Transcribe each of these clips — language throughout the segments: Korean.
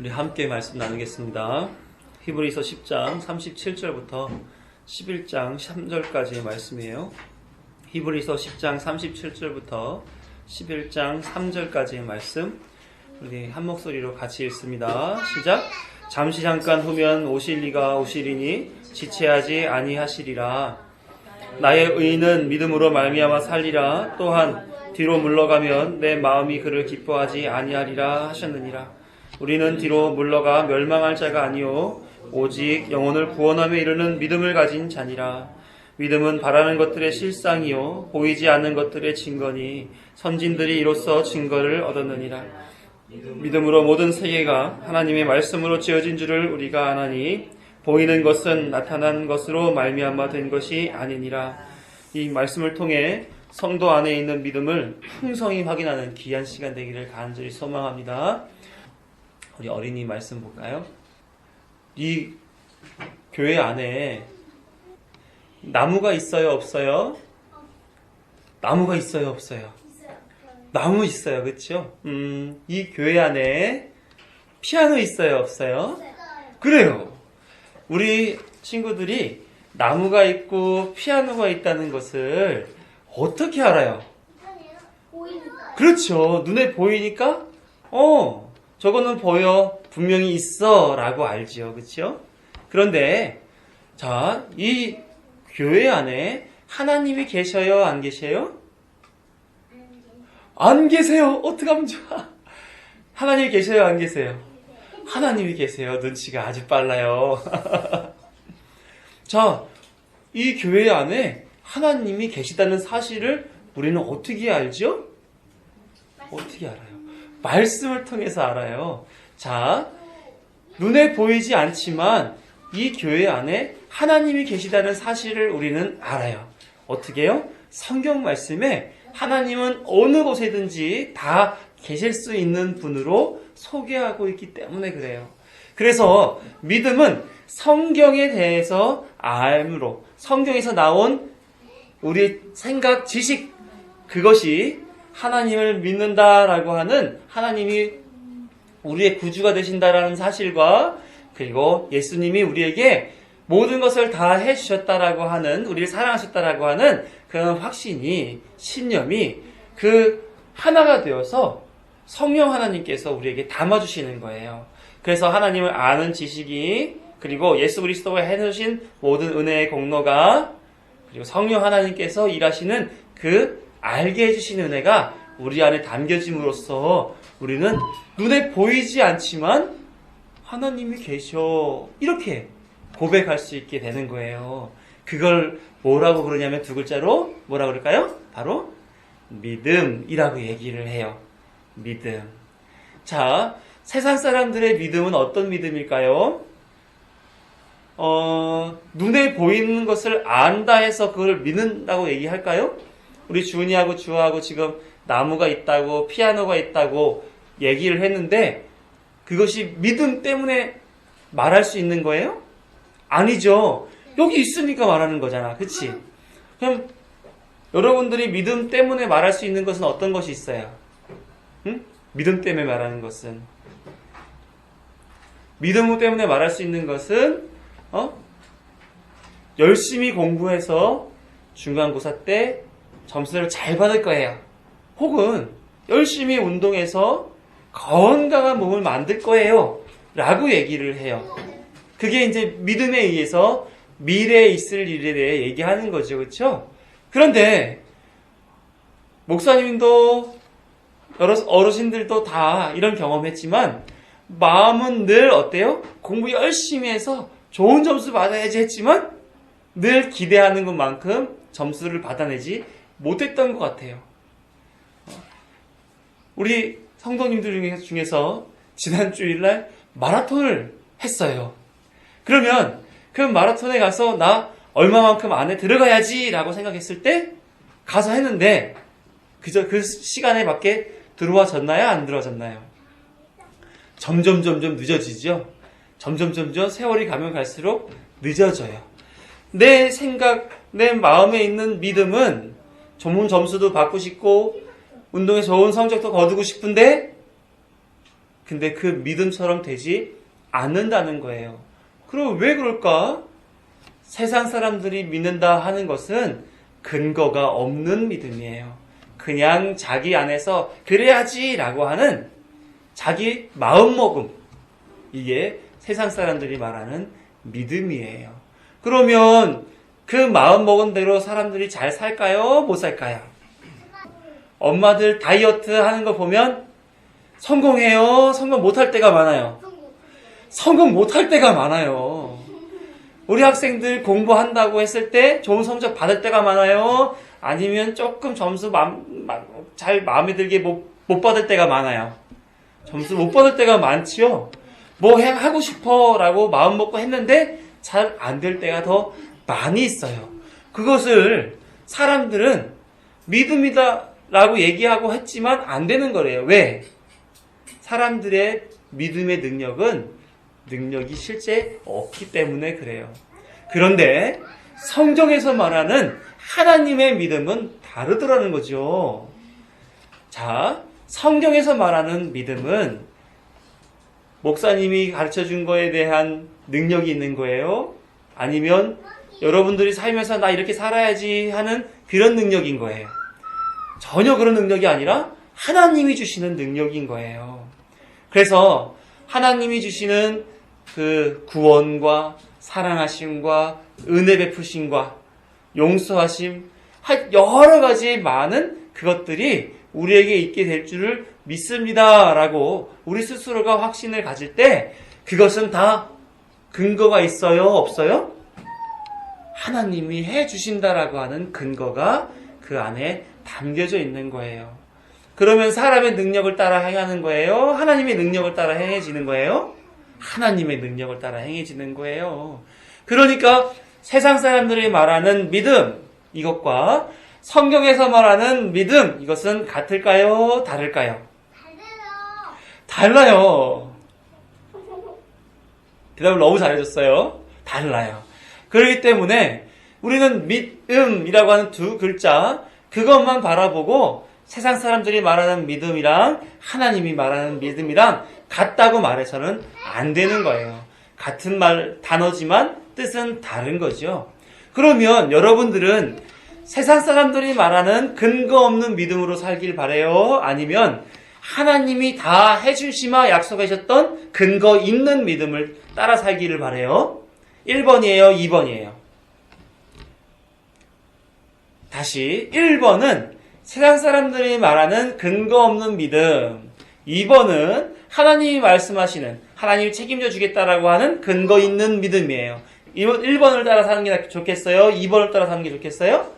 우리 함께 말씀 나누겠습니다. 히브리서 10장 37절부터 11장 3절까지의 말씀이에요. 히브리서 10장 37절부터 11장 3절까지의 말씀, 우리 한 목소리로 같이 읽습니다. 시작. 잠시 잠깐 후면 오실 이가 오시리니 지체하지 아니하시리라. 나의 의인은 믿음으로 말미암아 살리라. 또한 뒤로 물러가면 내 마음이 그를 기뻐하지 아니하리라 하셨느니라. 우리는 뒤로 물러가 멸망할 자가 아니요 오직 영혼을 구원함에 이르는 믿음을 가진 자니라. 믿음은 바라는 것들의 실상이요 보이지 않는 것들의 증거니 선진들이 이로써 증거를 얻었느니라. 믿음으로 모든 세계가 하나님의 말씀으로 지어진 줄을 우리가 아나니 보이는 것은 나타난 것으로 말미암아 된 것이 아니니라. 이 말씀을 통해 성도 안에 있는 믿음을 풍성히 확인하는 귀한 시간 되기를 간절히 소망합니다. 우리 어린이 말씀 볼까요? 이 교회 안에 나무가 있어요, 없어요? 나무가 있어요, 없어요? 나무 있어요, 그렇죠? 이 교회 안에 피아노 있어요, 없어요? 그래요. 우리 친구들이 나무가 있고 피아노가 있다는 것을 어떻게 알아요? 그렇죠. 눈에 보이니까 저거는 보여, 분명히 있어 라고 알죠. 그렇죠? 그런데 자, 이 교회 안에 하나님이 계셔요, 안 계셔요? 안 계세요. 어떡하면 좋아. 하나님이 계셔요, 안 계세요? 하나님이 계세요. 눈치가 아주 빨라요. 자, 이 교회 안에 하나님이 계시다는 사실을 우리는 어떻게 알죠? 어떻게 알아요? 말씀을 통해서 알아요. 자, 눈에 보이지 않지만 이 교회 안에 하나님이 계시다는 사실을 우리는 알아요. 어떻게 해요? 성경 말씀에 하나님은 어느 곳에든지 다 계실 수 있는 분으로 소개하고 있기 때문에 그래요. 그래서 믿음은 성경에 대해서 알므로 성경에서 나온 우리 생각, 지식, 그것이 하나님을 믿는다라고 하는 하나님이 우리의 구주가 되신다라는 사실과 그리고 예수님이 우리에게 모든 것을 다 해주셨다라고 하는, 우리를 사랑하셨다라고 하는 그런 확신이, 신념이 그 하나가 되어서 성령 하나님께서 우리에게 담아주시는 거예요. 그래서 하나님을 아는 지식이, 그리고 예수 그리스도가 해주신 모든 은혜의 공로가, 그리고 성령 하나님께서 일하시는 그 알게 해주시는 은혜가 우리 안에 담겨짐으로써 우리는 눈에 보이지 않지만 하나님이 계셔, 이렇게 고백할 수 있게 되는 거예요. 그걸 뭐라고 그러냐면 두 글자로 뭐라 그럴까요? 바로 믿음이라고 얘기를 해요. 믿음. 자, 세상 사람들의 믿음은 어떤 믿음일까요? 눈에 보이는 것을 안다 해서 그걸 믿는다고 얘기할까요? 우리 준이하고 주하고 지금 나무가 있다고 피아노가 있다고 얘기를 했는데 그것이 믿음 때문에 말할 수 있는 거예요? 아니죠. 여기 있으니까 말하는 거잖아. 그치? 그럼 여러분들이 믿음 때문에 말할 수 있는 것은 어떤 것이 있어요? 응? 믿음 때문에 말하는 것은 믿음 때문에 말할 수 있는 것은 열심히 공부해서 중간고사 때 점수를 잘 받을 거예요. 혹은 열심히 운동해서 건강한 몸을 만들 거예요. 라고 얘기를 해요. 그게 이제 믿음에 의해서 미래에 있을 일에 대해 얘기하는 거죠. 그렇죠? 그런데 목사님도 여러 어르신들도 다 이런 경험했지만 마음은 늘 어때요? 공부 열심히 해서 좋은 점수 받아야지 했지만 늘 기대하는 것만큼 점수를 받아내지 못했던 것 같아요. 우리 성도님들 중에서 지난 주일날 마라톤을 했어요. 그러면 그 마라톤에 가서 나 얼마만큼 안에 들어가야지 라고 생각했을 때 가서 했는데 그저 그 시간에 맞게 들어와졌나요? 안 들어와졌나요? 점점 늦어지죠. 점점 세월이 가면 갈수록 늦어져요. 내 생각, 내 마음에 있는 믿음은 좋은 점수도 받고 싶고 운동에 좋은 성적도 거두고 싶은데 근데 그 믿음처럼 되지 않는다는 거예요. 그럼 왜 그럴까? 세상 사람들이 믿는다 하는 것은 근거가 없는 믿음이에요. 그냥 자기 안에서 그래야지라고 하는 자기 마음먹음. 이게 세상 사람들이 말하는 믿음이에요. 그러면 그 마음먹은 대로 사람들이 잘 살까요? 못 살까요? 엄마들 다이어트 하는 거 보면 성공해요? 성공 못할 때가 많아요? 성공 못할 때가 많아요. 우리 학생들 공부한다고 했을 때 좋은 성적 받을 때가 많아요? 아니면 조금 점수 잘 마음에 들게 못 받을 때가 많아요? 점수 못 받을 때가 많지요? 뭐 하고 싶어 라고 마음 먹고 했는데 잘 안 될 때가 더 많이 있어요. 그것을 사람들은 믿음이다 라고 얘기하고 했지만 안 되는 거래요. 왜? 사람들의 믿음의 능력이 실제 없기 때문에 그래요. 그런데 성경에서 말하는 하나님의 믿음은 다르더라는 거죠. 자, 성경에서 말하는 믿음은 목사님이 가르쳐 준 거에 대한 능력이 있는 거예요? 아니면 여러분들이 살면서 나 이렇게 살아야지 하는 그런 능력인 거예요? 전혀 그런 능력이 아니라 하나님이 주시는 능력인 거예요. 그래서 하나님이 주시는 그 구원과 사랑하심과 은혜 베푸심과 용서하심, 여러 가지 많은 그것들이 우리에게 있게 될 줄을 믿습니다 라고 우리 스스로가 확신을 가질 때 그것은 다 근거가 있어요? 없어요? 하나님이 해주신다라고 하는 근거가 그 안에 담겨져 있는 거예요. 그러면 사람의 능력을 따라 행하는 거예요? 하나님의 능력을 따라 행해지는 거예요? 하나님의 능력을 따라 행해지는 거예요. 그러니까 세상 사람들이 말하는 믿음, 이것과 성경에서 말하는 믿음, 이것은 같을까요? 다를까요? 달라요. 대답을 너무 잘해줬어요. 달라요. 그렇기 때문에 우리는 믿음이라고 하는 두 글자, 그것만 바라보고 세상 사람들이 말하는 믿음이랑 하나님이 말하는 믿음이랑 같다고 말해서는 안 되는 거예요. 같은 단어지만 뜻은 다른 거죠. 그러면 여러분들은 세상 사람들이 말하는 근거 없는 믿음으로 살길 바래요? 아니면 하나님이 다 해주시마 약속하셨던 근거 있는 믿음을 따라 살기를 바래요? 1번이에요? 2번이에요? 다시 1번은 세상 사람들이 말하는 근거 없는 믿음, 2번은 하나님이 말씀하시는, 하나님이 책임져 주겠다라고 하는 근거 있는 믿음이에요. 1번을 따라 사는 게 좋겠어요? 2번을 따라 사는 게 좋겠어요?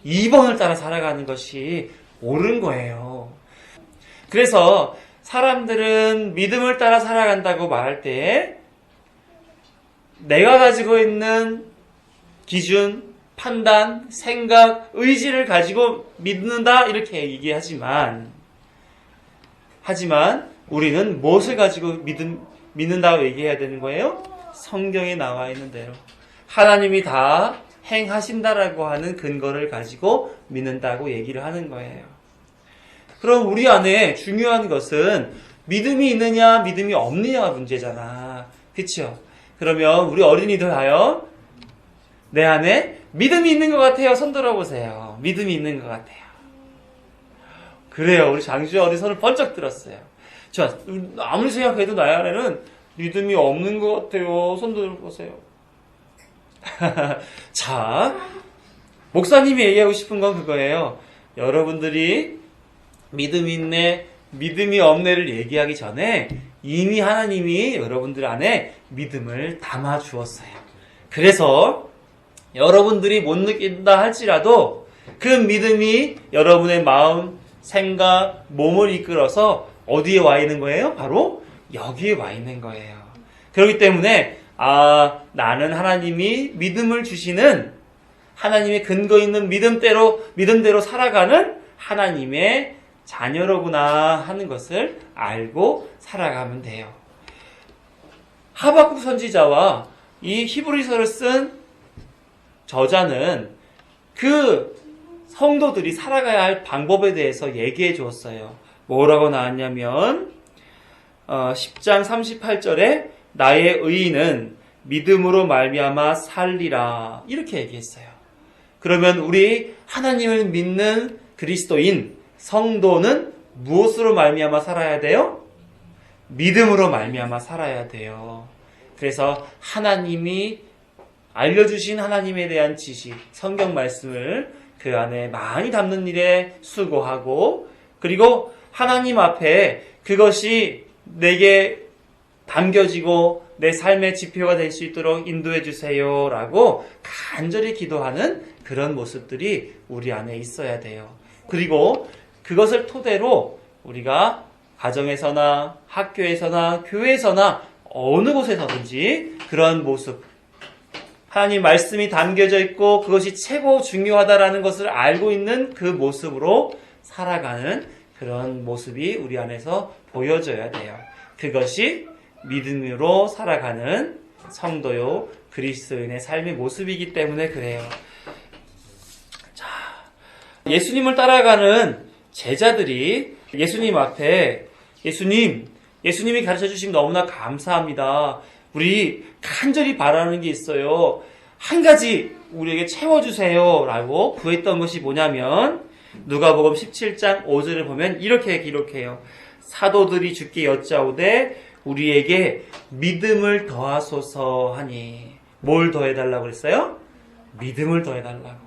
2번을 따라 살아가는 것이 옳은 거예요. 그래서 사람들은 믿음을 따라 살아간다고 말할 때 내가 가지고 있는 기준, 판단, 생각, 의지를 가지고 믿는다 이렇게 얘기하지만 우리는 무엇을 가지고 믿는다고 얘기해야 되는 거예요? 성경에 나와 있는 대로 하나님이 다 행하신다라고 하는 근거를 가지고 믿는다고 얘기를 하는 거예요. 그럼 우리 안에 중요한 것은 믿음이 있느냐 믿음이 없느냐가 문제잖아. 그렇죠? 그러면 우리 어린이들 하여 내 안에 믿음이 있는 것 같아요. 손 들어보세요. 믿음이 있는 것 같아요. 그래요. 우리 장주 어린 손을 번쩍 들었어요. 자, 아무리 생각해도 나의 안에는 믿음이 없는 것 같아요. 손 들어보세요. 자, 목사님이 얘기하고 싶은 건 그거예요. 여러분들이 믿음이 있네, 믿음이 없네를 얘기하기 전에 이미 하나님이 여러분들 안에 믿음을 담아 주었어요. 그래서 여러분들이 못 느낀다 할지라도 그 믿음이 여러분의 마음, 생각, 몸을 이끌어서 어디에 와 있는 거예요? 바로 여기에 와 있는 거예요. 그렇기 때문에 나는 하나님이 믿음을 주시는 하나님의 근거 있는 믿음대로 살아가는 하나님의 자녀로구나 하는 것을 알고 살아가면 돼요. 하박국 선지자와 이 히브리서를 쓴 저자는 그 성도들이 살아가야 할 방법에 대해서 얘기해 주었어요. 뭐라고 나왔냐면 10장 38절에 나의 의인은 믿음으로 말미암아 살리라 이렇게 얘기했어요. 그러면 우리 하나님을 믿는 그리스도인 성도는 무엇으로 말미암아 살아야 돼요? 믿음으로 말미암아 살아야 돼요. 그래서 하나님이 알려주신 하나님에 대한 지식, 성경 말씀을 그 안에 많이 담는 일에 수고하고, 그리고 하나님 앞에 그것이 내게 담겨지고 내 삶의 지표가 될 수 있도록 인도해 주세요 라고 간절히 기도하는 그런 모습들이 우리 안에 있어야 돼요. 그리고 그것을 토대로 우리가 가정에서나 학교에서나 교회에서나 어느 곳에서든지 그런 모습, 하나님 말씀이 담겨져 있고 그것이 최고 중요하다라는 것을 알고 있는 그 모습으로 살아가는 그런 모습이 우리 안에서 보여져야 돼요. 그것이 믿음으로 살아가는 성도요 그리스도인의 삶의 모습이기 때문에 그래요. 자, 예수님을 따라가는 제자들이 예수님 앞에 예수님이 가르쳐 주시면 너무나 감사합니다. 우리 간절히 바라는 게 있어요. 한 가지 우리에게 채워주세요 라고 구했던 것이 뭐냐면 누가복음 17장 5절을 보면 이렇게 기록해요. 사도들이 주께 여짜오되 우리에게 믿음을 더하소서 하니. 뭘 더해달라고 그랬어요? 믿음을 더해달라고.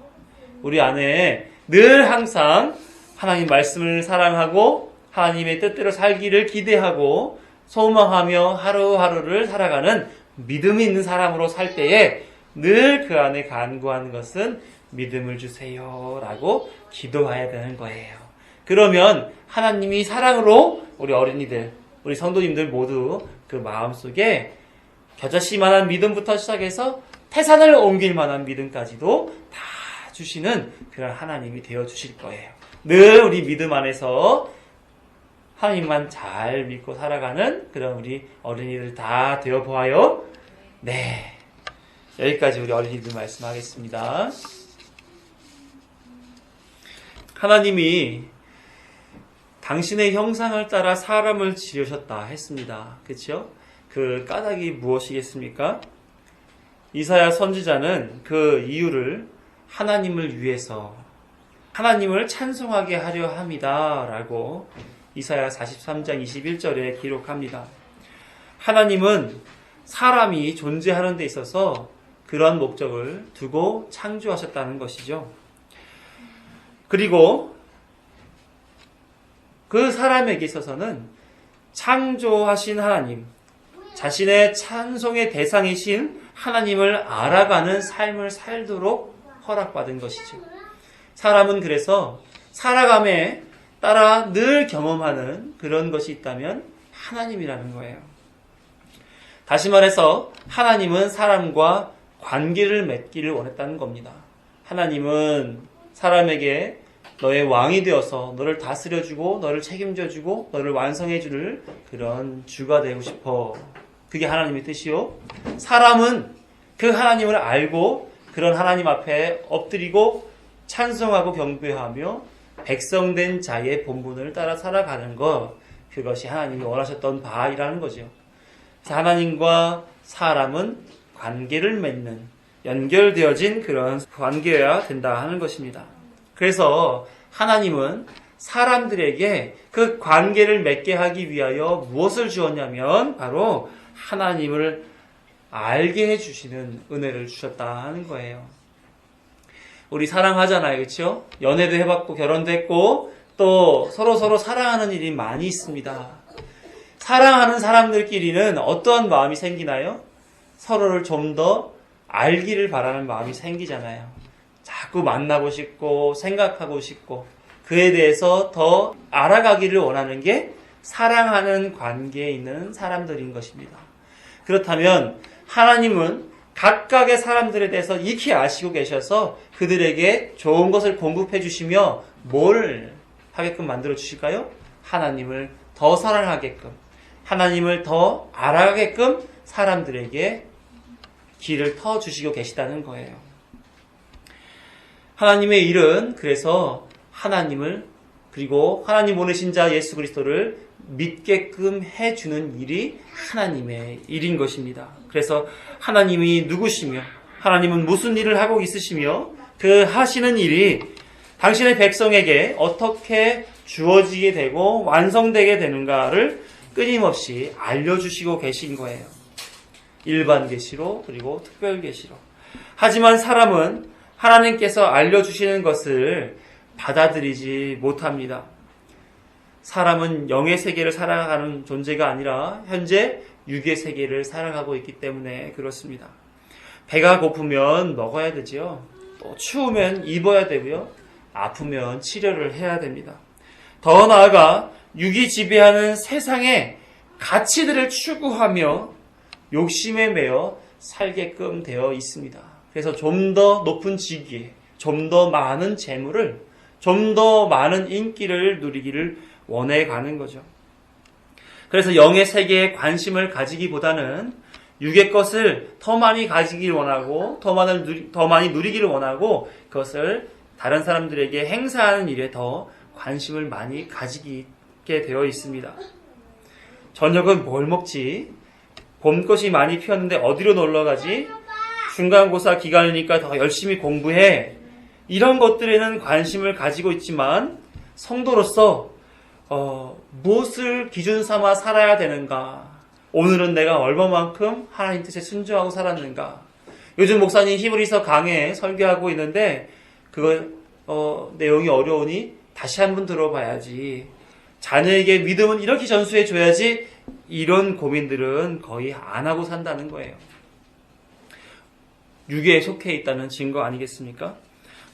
우리 안에 늘 항상 하나님 말씀을 사랑하고 하나님의 뜻대로 살기를 기대하고 소망하며 하루하루를 살아가는 믿음이 있는 사람으로 살 때에 늘 그 안에 간구하는 것은 믿음을 주세요 라고 기도해야 되는 거예요. 그러면 하나님이 사랑으로 우리 어린이들, 우리 성도님들 모두 그 마음속에 겨자씨만한 믿음부터 시작해서 태산을 옮길 만한 믿음까지도 다 주시는 그런 하나님이 되어 주실 거예요. 늘 우리 믿음 안에서 하나님만 잘 믿고 살아가는 그런 우리 어린이들 다 되어 보아요. 네. 여기까지 우리 어린이들 말씀하겠습니다. 하나님이 당신의 형상을 따라 사람을 지으셨다 했습니다. 그렇죠? 그 까닭이 무엇이겠습니까? 이사야 선지자는 그 이유를 하나님을 위해서 하나님을 찬송하게 하려 함이다 라고 이사야 43장 21절에 기록합니다. 하나님은 사람이 존재하는 데 있어서 그러한 목적을 두고 창조하셨다는 것이죠. 그리고 그 사람에게 있어서는 창조하신 하나님, 자신의 찬송의 대상이신 하나님을 알아가는 삶을 살도록 허락받은 것이죠. 사람은 그래서 살아감에 따라 늘 경험하는 그런 것이 있다면 하나님이라는 거예요. 다시 말해서 하나님은 사람과 관계를 맺기를 원했다는 겁니다. 하나님은 사람에게 너의 왕이 되어서 너를 다스려주고 너를 책임져주고 너를 완성해줄 그런 주가 되고 싶어. 그게 하나님의 뜻이요. 사람은 그 하나님을 알고 그런 하나님 앞에 엎드리고 찬송하고 경배하며 백성된 자의 본분을 따라 살아가는 것, 그것이 하나님이 원하셨던 바이라는 거죠. 하나님과 사람은 관계를 맺는, 연결되어진 그런 관계여야 된다 하는 것입니다. 그래서 하나님은 사람들에게 그 관계를 맺게 하기 위하여 무엇을 주었냐면 바로 하나님을 알게 해주시는 은혜를 주셨다 하는 거예요. 우리 사랑하잖아요. 그렇죠? 연애도 해봤고 결혼도 했고 또 서로 사랑하는 일이 많이 있습니다. 사랑하는 사람들끼리는 어떠한 마음이 생기나요? 서로를 좀 더 알기를 바라는 마음이 생기잖아요. 자꾸 만나고 싶고 생각하고 싶고 그에 대해서 더 알아가기를 원하는 게 사랑하는 관계에 있는 사람들인 것입니다. 그렇다면 하나님은 각각의 사람들에 대해서 익히 아시고 계셔서 그들에게 좋은 것을 공급해 주시며 뭘 하게끔 만들어 주실까요? 하나님을 더 사랑하게끔, 하나님을 더 알아가게끔 사람들에게 길을 터 주시고 계시다는 거예요. 하나님의 일은 그래서 하나님을, 그리고 하나님 보내신 자 예수 그리스도를 믿게끔 해주는 일이 하나님의 일인 것입니다. 그래서 하나님이 누구시며 하나님은 무슨 일을 하고 있으시며 그 하시는 일이 당신의 백성에게 어떻게 주어지게 되고 완성되게 되는가를 끊임없이 알려주시고 계신 거예요. 일반 계시로 그리고 특별 계시로. 하지만 사람은 하나님께서 알려주시는 것을 받아들이지 못합니다. 사람은 영의 세계를 살아가는 존재가 아니라 현재 육의 세계를 살아가고 있기 때문에 그렇습니다. 배가 고프면 먹어야 되지요. 또 추우면 입어야 되고요. 아프면 치료를 해야 됩니다. 더 나아가 육이 지배하는 세상의 가치들을 추구하며 욕심에 매여 살게끔 되어 있습니다. 그래서 좀 더 높은 직위에, 좀 더 많은 재물을, 좀 더 많은 인기를 누리기를 원해 가는 거죠. 그래서 영의 세계에 관심을 가지기보다는 육의 것을 더 많이 가지기를 원하고 더 많이 누리기를 원하고 그것을 다른 사람들에게 행사하는 일에 더 관심을 많이 가지게 되어 있습니다. 저녁은 뭘 먹지? 봄꽃이 많이 피었는데 어디로 놀러 가지? 중간고사 기간이니까 더 열심히 공부해. 이런 것들에는 관심을 가지고 있지만 성도로서 무엇을 기준 삼아 살아야 되는가? 오늘은 내가 얼마만큼 하나님 뜻에 순종하고 살았는가? 요즘 목사님 히브리서 강해 설교하고 있는데 그거 내용이 어려우니 다시 한번 들어봐야지. 자녀에게 믿음은 이렇게 전수해 줘야지. 이런 고민들은 거의 안 하고 산다는 거예요. 육에 속해 있다는 증거 아니겠습니까?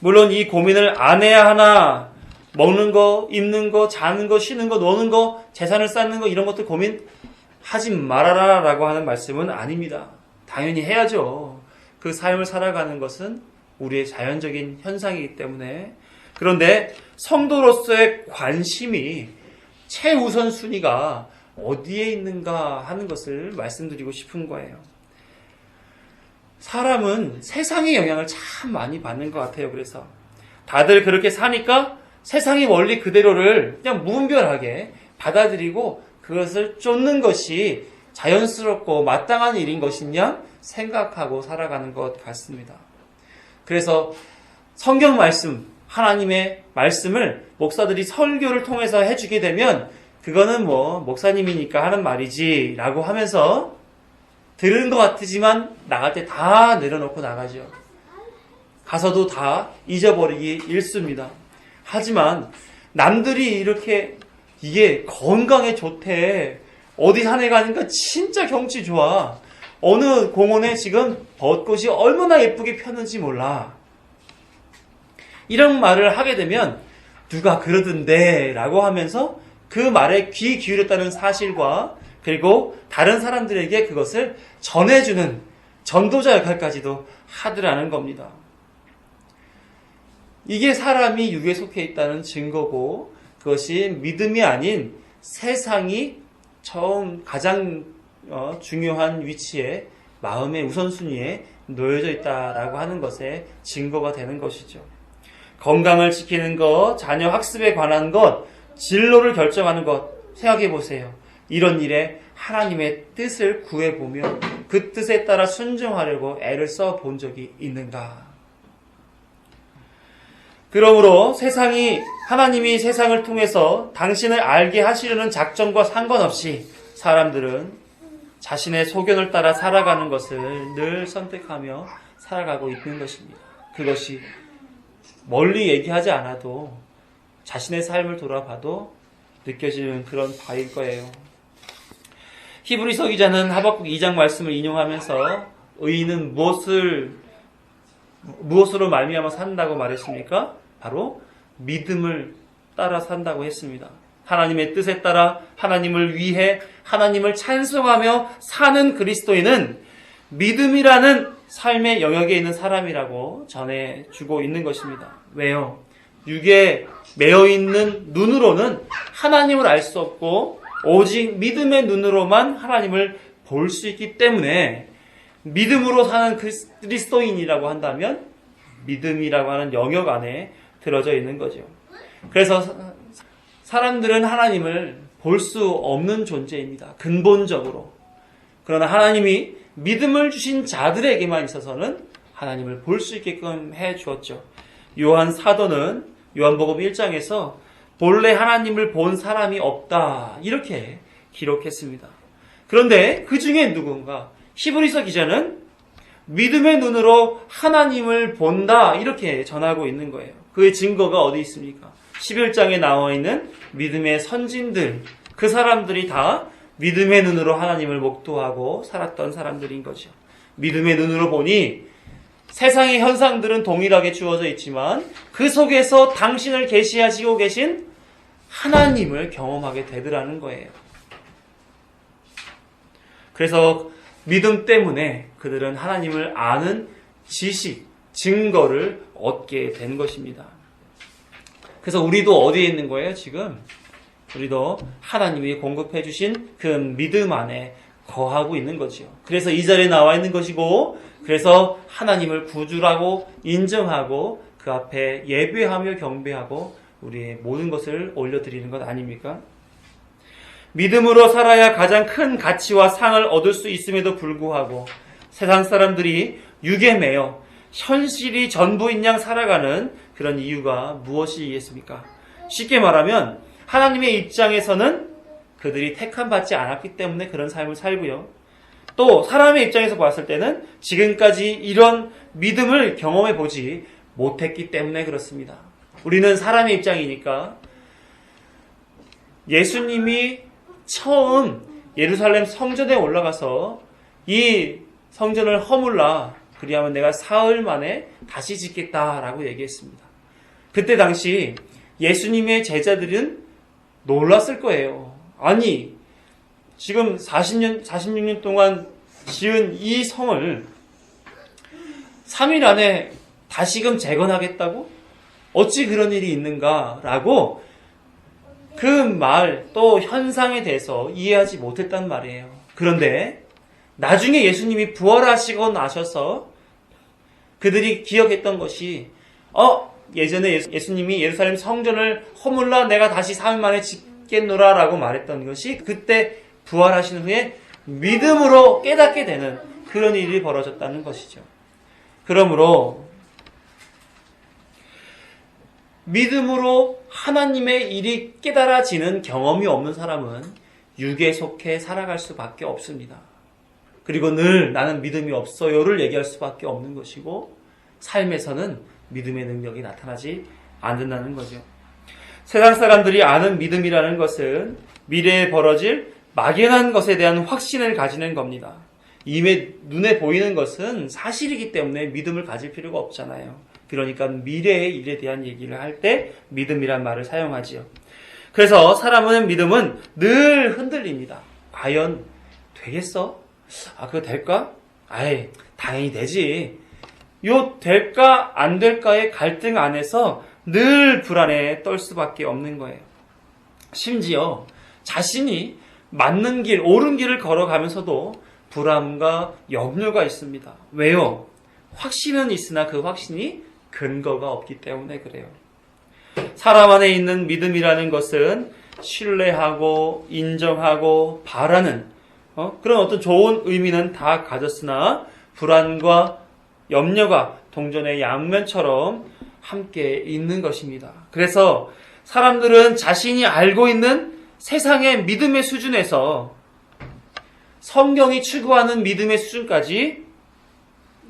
물론 이 고민을 안 해야 하나, 먹는 거, 입는 거, 자는 거, 쉬는 거, 노는 거, 재산을 쌓는 거 이런 것들 고민하지 말아라 라고 하는 말씀은 아닙니다. 당연히 해야죠. 그 삶을 살아가는 것은 우리의 자연적인 현상이기 때문에. 그런데 성도로서의 관심이 최우선 순위가 어디에 있는가 하는 것을 말씀드리고 싶은 거예요. 사람은 세상의 영향을 참 많이 받는 것 같아요. 그래서 다들 그렇게 사니까 세상의 원리 그대로를 그냥 무분별하게 받아들이고 그것을 쫓는 것이 자연스럽고 마땅한 일인 것이냐 생각하고 살아가는 것 같습니다. 그래서 성경 말씀, 하나님의 말씀을 목사들이 설교를 통해서 해주게 되면 그거는 목사님이니까 하는 말이지 라고 하면서 들은 것 같지만 나갈 때 다 내려놓고 나가죠. 가서도 다 잊어버리기 일쑤입니다. 하지만 남들이 이렇게 이게 건강에 좋대. 어디 산에 가니까 진짜 경치 좋아. 어느 공원에 지금 벚꽃이 얼마나 예쁘게 폈는지 몰라. 이런 말을 하게 되면 누가 그러던데 라고 하면서 그 말에 귀 기울였다는 사실과 그리고 다른 사람들에게 그것을 전해주는 전도자 역할까지도 하더라는 겁니다. 이게 사람이 육에 속해 있다는 증거고 그것이 믿음이 아닌 세상이 가장 중요한 위치에 마음의 우선순위에 놓여져 있다라고 하는 것에 증거가 되는 것이죠. 건강을 지키는 것, 자녀 학습에 관한 것, 진로를 결정하는 것 생각해 보세요. 이런 일에 하나님의 뜻을 구해보며 그 뜻에 따라 순종하려고 애를 써본 적이 있는가? 그러므로 하나님이 세상을 통해서 당신을 알게 하시려는 작정과 상관없이 사람들은 자신의 소견을 따라 살아가는 것을 늘 선택하며 살아가고 있는 것입니다. 그것이 멀리 얘기하지 않아도 자신의 삶을 돌아봐도 느껴지는 그런 바일 거예요. 히브리서 기자는 하박국 2장 말씀을 인용하면서 의인은 무엇으로 말미암아 산다고 말했습니까? 바로 믿음을 따라 산다고 했습니다. 하나님의 뜻에 따라 하나님을 위해 하나님을 찬송하며 사는 그리스도인은 믿음이라는 삶의 영역에 있는 사람이라고 전해주고 있는 것입니다. 왜요? 육에 매여있는 눈으로는 하나님을 알 수 없고 오직 믿음의 눈으로만 하나님을 볼 수 있기 때문에 믿음으로 사는 그리스도인이라고 한다면 믿음이라고 하는 영역 안에 들어져 있는 거죠. 그래서 사람들은 하나님을 볼 수 없는 존재입니다. 근본적으로. 그러나 하나님이 믿음을 주신 자들에게만 있어서는 하나님을 볼 수 있게끔 해 주었죠. 요한 사도는 요한복음 1장에서 본래 하나님을 본 사람이 없다 이렇게 기록했습니다. 그런데 그 중에 누군가 히브리서 기자는 믿음의 눈으로 하나님을 본다 이렇게 전하고 있는 거예요. 그의 증거가 어디 있습니까? 11장에 나와 있는 믿음의 선진들, 그 사람들이 다 믿음의 눈으로 하나님을 목도하고 살았던 사람들인 거죠. 믿음의 눈으로 보니 세상의 현상들은 동일하게 주어져 있지만 그 속에서 당신을 계시하시고 계신 하나님을 경험하게 되더라는 거예요. 그래서 믿음 때문에 그들은 하나님을 아는 지식, 증거를 얻게 된 것입니다. 그래서 우리도 어디에 있는 거예요, 지금? 우리도 하나님이 공급해 주신 그 믿음 안에 거하고 있는 거지요. 그래서 이 자리에 나와 있는 것이고, 그래서 하나님을 구주라고 인정하고 그 앞에 예배하며 경배하고 우리의 모든 것을 올려드리는 것 아닙니까? 믿음으로 살아야 가장 큰 가치와 상을 얻을 수 있음에도 불구하고 세상 사람들이 육에 매여 현실이 전부인 양 살아가는 그런 이유가 무엇이겠습니까? 쉽게 말하면 하나님의 입장에서는 그들이 택함받지 않았기 때문에 그런 삶을 살고요. 또 사람의 입장에서 봤을 때는 지금까지 이런 믿음을 경험해 보지 못했기 때문에 그렇습니다. 우리는 사람의 입장이니까 예수님이 처음 예루살렘 성전에 올라가서 이 성전을 허물라 그리하면 내가 사흘 만에 다시 짓겠다라고 얘기했습니다. 그때 당시 예수님의 제자들은 놀랐을 거예요. 아니 지금 46년 동안 지은 이 성을 3일 안에 다시금 재건하겠다고? 어찌 그런 일이 있는가라고 그 말 또 현상에 대해서 이해하지 못했단 말이에요. 그런데 나중에 예수님이 부활하시고 나셔서 그들이 기억했던 것이 예전에 예수님이 예루살렘 성전을 허물라 내가 다시 3일 만에 짓겠노라 라고 말했던 것이 그때 부활하신 후에 믿음으로 깨닫게 되는 그런 일이 벌어졌다는 것이죠. 그러므로 믿음으로 하나님의 일이 깨달아지는 경험이 없는 사람은 육에 속해 살아갈 수밖에 없습니다. 그리고 늘 나는 믿음이 없어요를 얘기할 수밖에 없는 것이고 삶에서는 믿음의 능력이 나타나지 않는다는 거죠. 세상 사람들이 아는 믿음이라는 것은 미래에 벌어질 막연한 것에 대한 확신을 가지는 겁니다. 이미 눈에 보이는 것은 사실이기 때문에 믿음을 가질 필요가 없잖아요. 그러니까 미래의 일에 대한 얘기를 할 때 믿음이란 말을 사용하지요. 그래서 사람은 믿음은 늘 흔들립니다. 과연 되겠어? 그거 될까? 당연히 되지. 요 될까 안 될까의 갈등 안에서 늘 불안에 떨 수밖에 없는 거예요. 심지어 자신이 맞는 길, 옳은 길을 걸어가면서도 불안과 염려가 있습니다. 왜요? 확신은 있으나 그 확신이 근거가 없기 때문에 그래요. 사람 안에 있는 믿음이라는 것은 신뢰하고 인정하고 바라는 그런 어떤 좋은 의미는 다 가졌으나 불안과 염려가 동전의 양면처럼 함께 있는 것입니다. 그래서 사람들은 자신이 알고 있는 세상의 믿음의 수준에서 성경이 추구하는 믿음의 수준까지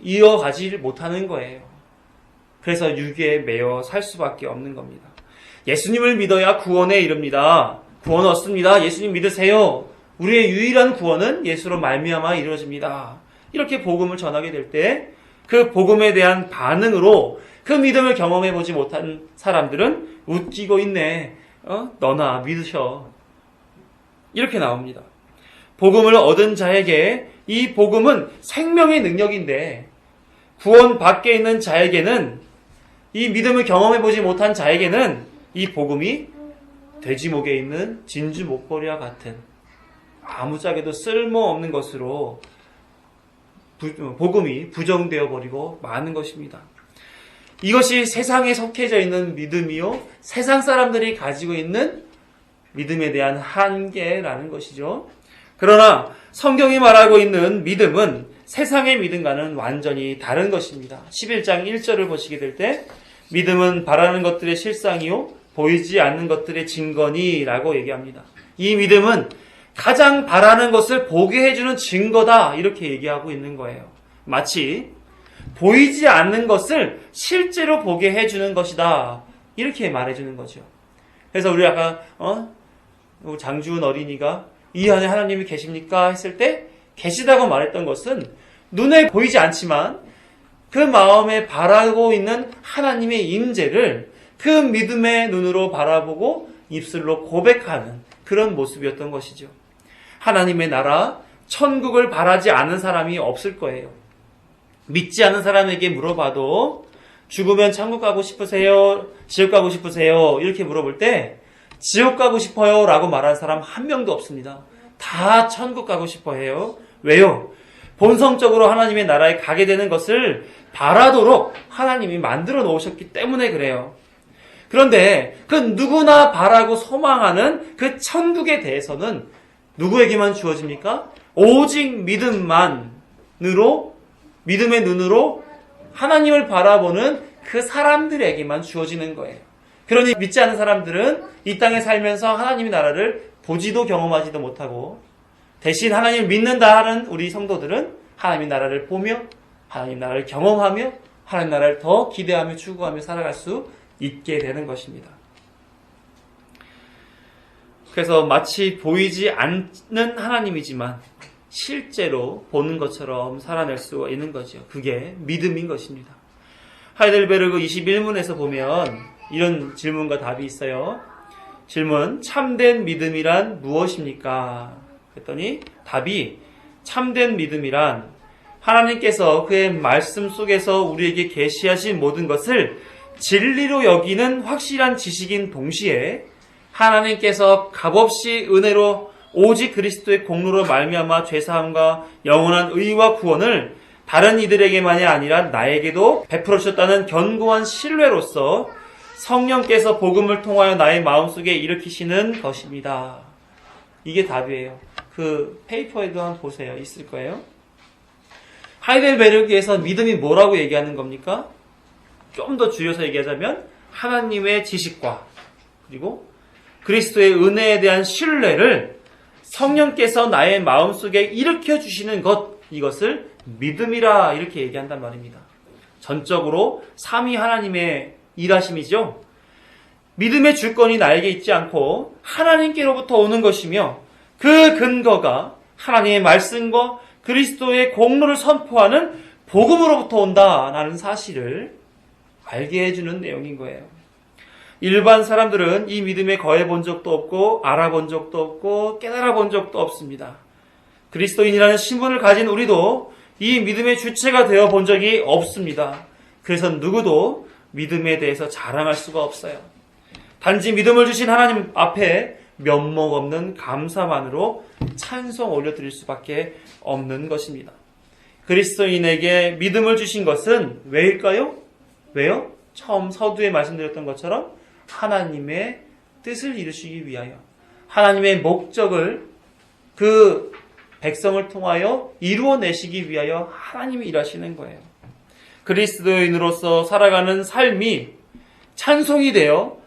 이어가지 못하는 거예요. 그래서 유괴에 매여 살 수밖에 없는 겁니다. 예수님을 믿어야 구원에 이릅니다. 구원 얻습니다. 예수님 믿으세요. 우리의 유일한 구원은 예수로 말미암아 이루어집니다. 이렇게 복음을 전하게 될 때 그 복음에 대한 반응으로 그 믿음을 경험해 보지 못한 사람들은 웃기고 있네. 너나 믿으셔. 이렇게 나옵니다. 복음을 얻은 자에게 이 복음은 생명의 능력인데 구원 밖에 있는 자에게는 이 믿음을 경험해 보지 못한 자에게는 이 복음이 돼지목에 있는 진주 목걸이와 같은 아무짝에도 쓸모없는 것으로 복음이 부정되어 버리고 마는 것입니다. 이것이 세상에 속해져 있는 믿음이요 세상 사람들이 가지고 있는 믿음에 대한 한계라는 것이죠. 그러나 성경이 말하고 있는 믿음은 세상의 믿음과는 완전히 다른 것입니다. 11장 1절을 보시게 될 때 믿음은 바라는 것들의 실상이요 보이지 않는 것들의 증거니라고 얘기합니다. 이 믿음은 가장 바라는 것을 보게 해주는 증거다 이렇게 얘기하고 있는 거예요. 마치 보이지 않는 것을 실제로 보게 해주는 것이다 이렇게 말해주는 거죠. 그래서 우리 아까 장주은 어린이가 이 안에 하나님이 계십니까? 했을 때 계시다고 말했던 것은 눈에 보이지 않지만 그 마음에 바라고 있는 하나님의 임재를 그 믿음의 눈으로 바라보고 입술로 고백하는 그런 모습이었던 것이죠. 하나님의 나라, 천국을 바라지 않은 사람이 없을 거예요. 믿지 않는 사람에게 물어봐도 죽으면 천국 가고 싶으세요? 지옥 가고 싶으세요? 이렇게 물어볼 때 지옥 가고 싶어요 라고 말하는 사람 한 명도 없습니다. 다 천국 가고 싶어 해요. 왜요? 본성적으로 하나님의 나라에 가게 되는 것을 바라도록 하나님이 만들어 놓으셨기 때문에 그래요. 그런데 그 누구나 바라고 소망하는 그 천국에 대해서는 누구에게만 주어집니까? 오직 믿음의 눈으로 하나님을 바라보는 그 사람들에게만 주어지는 거예요. 그러니 믿지 않는 사람들은 이 땅에 살면서 하나님의 나라를 보지도 경험하지도 못하고 대신 하나님을 믿는다 하는 우리 성도들은 하나님의 나라를 보며 하나님 나라를 경험하며 하나님 나라를 더 기대하며 추구하며 살아갈 수 있게 되는 것입니다. 그래서 마치 보이지 않는 하나님이지만 실제로 보는 것처럼 살아낼 수 있는 거죠. 그게 믿음인 것입니다. 하이델베르그 21문에서 보면 이런 질문과 답이 있어요. 질문, 참된 믿음이란 무엇입니까? 그랬더니 답이 참된 믿음이란 하나님께서 그의 말씀 속에서 우리에게 계시하신 모든 것을 진리로 여기는 확실한 지식인 동시에 하나님께서 값없이 은혜로 오직 그리스도의 공로로 말미암아 죄사함과 영원한 의와 구원을 다른 이들에게만이 아니라 나에게도 베풀어 주셨다는 견고한 신뢰로서 성령께서 복음을 통하여 나의 마음속에 일으키시는 것입니다. 이게 답이에요. 그 페이퍼에도 한번 보세요. 있을 거예요. 하이델베르크에서 믿음이 뭐라고 얘기하는 겁니까? 좀 더 줄여서 얘기하자면 하나님의 지식과 그리고 그리스도의 은혜에 대한 신뢰를 성령께서 나의 마음속에 일으켜 주시는 것, 이것을 믿음이라 이렇게 얘기한단 말입니다. 전적으로 삼위 하나님의 일하심이죠. 믿음의 주권이 나에게 있지 않고 하나님께로부터 오는 것이며 그 근거가 하나님의 말씀과 그리스도의 공로를 선포하는 복음으로부터 온다라는 사실을 알게 해주는 내용인 거예요. 일반 사람들은 이 믿음에 거해본 적도 없고 알아본 적도 없고 깨달아본 적도 없습니다. 그리스도인이라는 신분을 가진 우리도 이 믿음의 주체가 되어 본 적이 없습니다. 그래서 누구도 믿음에 대해서 자랑할 수가 없어요. 단지 믿음을 주신 하나님 앞에 면목 없는 감사만으로 찬송 올려드릴 수밖에 없는 것입니다. 그리스도인에게 믿음을 주신 것은 왜일까요? 왜요? 처음 서두에 말씀드렸던 것처럼 하나님의 뜻을 이루시기 위하여 하나님의 목적을 그 백성을 통하여 이루어내시기 위하여 하나님이 일하시는 거예요. 그리스도인으로서 살아가는 삶이 찬송이 되어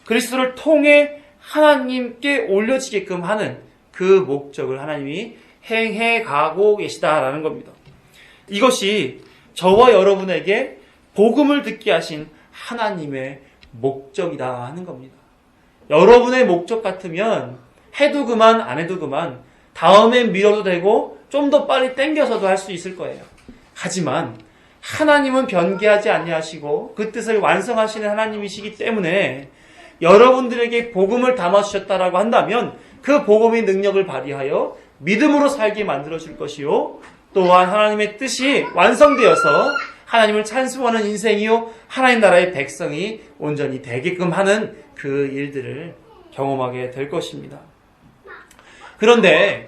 그리스도를 통해 하나님께 올려지게끔 하는 그 목적을 하나님이 행해 가고 계시다라는 겁니다. 이것이 저와 여러분에게 복음을 듣게 하신 하나님의 목적이다 하는 겁니다. 여러분의 목적 같으면 해도 그만 안 해도 그만 다음엔 미뤄도 되고 좀 더 빨리 땡겨서도 할 수 있을 거예요. 하지만 하나님은 변개하지 아니하시고 그 뜻을 완성하시는 하나님이시기 때문에 여러분들에게 복음을 담아주셨다라고 한다면 그 복음의 능력을 발휘하여 믿음으로 살게 만들어줄 것이요 또한 하나님의 뜻이 완성되어서 하나님을 찬송하는 인생이요 하나님 나라의 백성이 온전히 되게끔 하는 그 일들을 경험하게 될 것입니다. 그런데